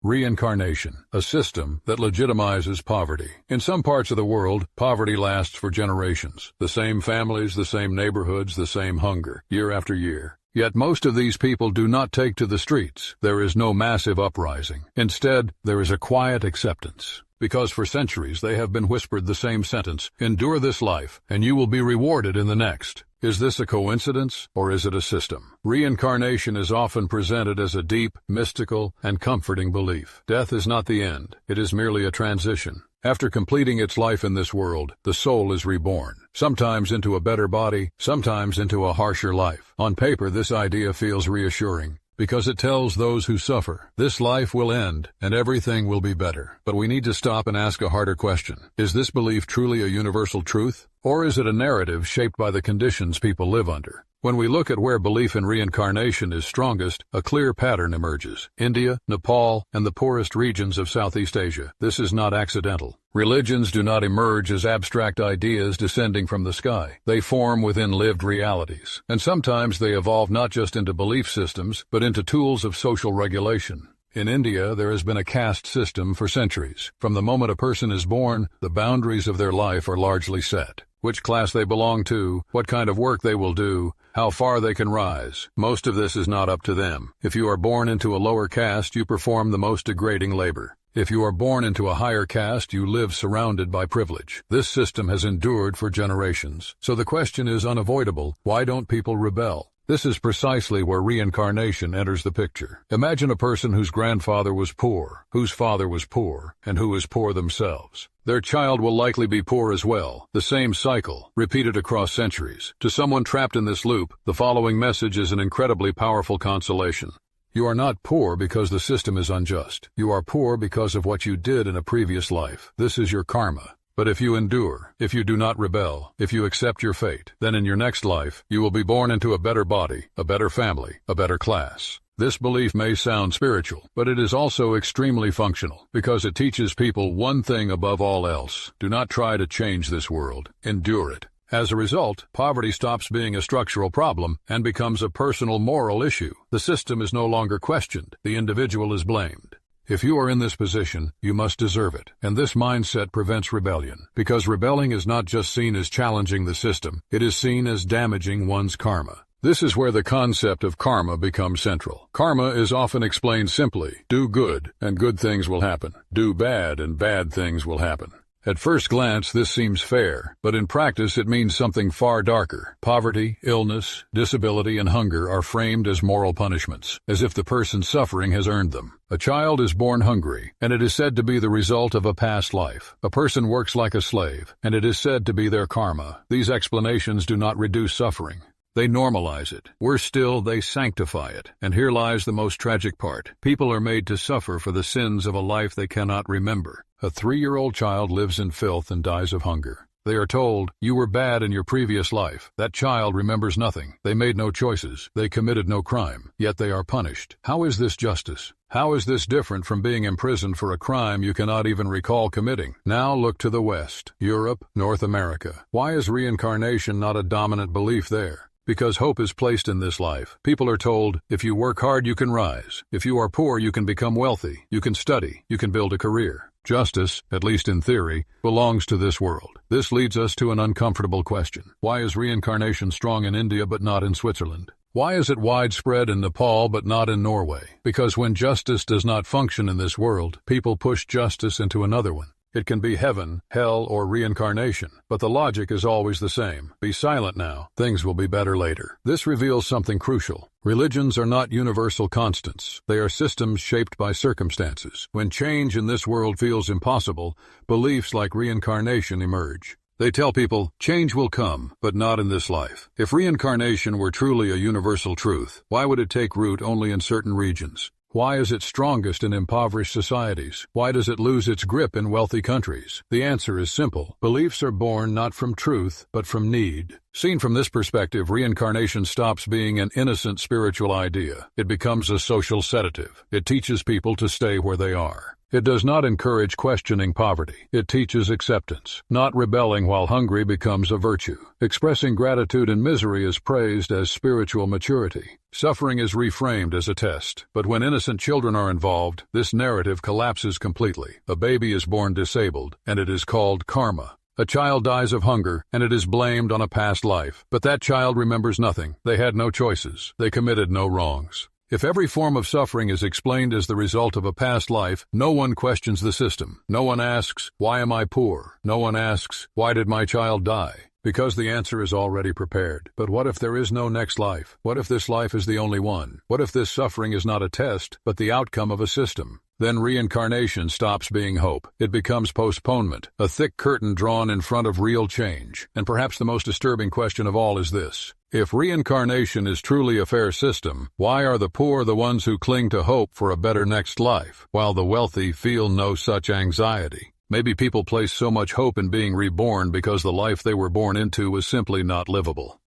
Reincarnation, a system that legitimizes poverty. In some parts of the world, poverty lasts for generations. The same families, the same neighborhoods, the same hunger, year after year. Yet most of these people do not take to the streets. There is no massive uprising. Instead, there is a quiet acceptance. Because for centuries they have been whispered the same sentence, endure this life, and you will be rewarded in the next. Is this a coincidence, or is it a system? Reincarnation is often presented as a deep, mystical, and comforting belief. Death is not the end. It is merely a transition. After completing its life in this world, the soul is reborn, sometimes into a better body, sometimes into a harsher life. On paper, this idea feels reassuring, because it tells those who suffer, this life will end and everything will be better. But we need to stop and ask a harder question. Is this belief truly a universal truth? Or is it a narrative shaped by the conditions people live under? When we look at where belief in reincarnation is strongest, a clear pattern emerges. India, Nepal, and the poorest regions of Southeast Asia. This is not accidental. Religions do not emerge as abstract ideas descending from the sky. They form within lived realities. And sometimes they evolve not just into belief systems, but into tools of social regulation. In India, there has been a caste system for centuries. From the moment a person is born, the boundaries of their life are largely set. Which class they belong to, what kind of work they will do, how far they can rise. Most of this is not up to them. If you are born into a lower caste, you perform the most degrading labor. If you are born into a higher caste, you live surrounded by privilege. This system has endured for generations. So the question is unavoidable. Why don't people rebel? This is precisely where reincarnation enters the picture. Imagine a person whose grandfather was poor, whose father was poor, and who is poor themselves. Their child will likely be poor as well. The same cycle, repeated across centuries. To someone trapped in this loop, the following message is an incredibly powerful consolation. You are not poor because the system is unjust. You are poor because of what you did in a previous life. This is your karma. But if you endure, if you do not rebel, if you accept your fate, then in your next life, you will be born into a better body, a better family, a better class. This belief may sound spiritual, but it is also extremely functional, because it teaches people one thing above all else. Do not try to change this world. Endure it. As a result, poverty stops being a structural problem and becomes a personal moral issue. The system is no longer questioned. The individual is blamed. If you are in this position, you must deserve it. And this mindset prevents rebellion, because rebelling is not just seen as challenging the system, it is seen as damaging one's karma. This is where the concept of karma becomes central. Karma is often explained simply: do good, and good things will happen. Do bad, and bad things will happen. At first glance, this seems fair, but in practice it means something far darker. Poverty, illness, disability, and hunger are framed as moral punishments, as if the person suffering has earned them. A child is born hungry, and it is said to be the result of a past life. A person works like a slave, and it is said to be their karma. These explanations do not reduce suffering. They normalize it. Worse still, they sanctify it. And here lies the most tragic part. People are made to suffer for the sins of a life they cannot remember. A 3-year-old child lives in filth and dies of hunger. They are told, you were bad in your previous life. That child remembers nothing. They made no choices. They committed no crime. Yet they are punished. How is this justice? How is this different from being imprisoned for a crime you cannot even recall committing? Now look to the West, Europe, North America. Why is reincarnation not a dominant belief there? Because hope is placed in this life. People are told, if you work hard, you can rise. If you are poor, you can become wealthy. You can study. You can build a career. Justice, at least in theory, belongs to this world. This leads us to an uncomfortable question. Why is reincarnation strong in India but not in Switzerland? Why is it widespread in Nepal but not in Norway? Because when justice does not function in this world, people push justice into another one. It can be heaven, hell, or reincarnation, but the logic is always the same. Be silent now. Things will be better later. This reveals something crucial. Religions are not universal constants. They are systems shaped by circumstances. When change in this world feels impossible, beliefs like reincarnation emerge. They tell people, change will come, but not in this life. If reincarnation were truly a universal truth, why would it take root only in certain regions? Why is it strongest in impoverished societies? Why does it lose its grip in wealthy countries? The answer is simple. Beliefs are born not from truth, but from need. Seen from this perspective, reincarnation stops being an innocent spiritual idea. It becomes a social sedative. It teaches people to stay where they are. It does not encourage questioning poverty. It teaches acceptance. Not rebelling while hungry becomes a virtue. Expressing gratitude in misery is praised as spiritual maturity. Suffering is reframed as a test. But when innocent children are involved, this narrative collapses completely. A baby is born disabled, and it is called karma. A child dies of hunger, and it is blamed on a past life. But that child remembers nothing. They had no choices. They committed no wrongs. If every form of suffering is explained as the result of a past life, no one questions the system. No one asks, why am I poor? No one asks, why did my child die? Because the answer is already prepared. But what if there is no next life? What if this life is the only one? What if this suffering is not a test, but the outcome of a system? Then reincarnation stops being hope. It becomes postponement, a thick curtain drawn in front of real change. And perhaps the most disturbing question of all is this. If reincarnation is truly a fair system, why are the poor the ones who cling to hope for a better next life, while the wealthy feel no such anxiety? Maybe people place so much hope in being reborn because the life they were born into was simply not livable.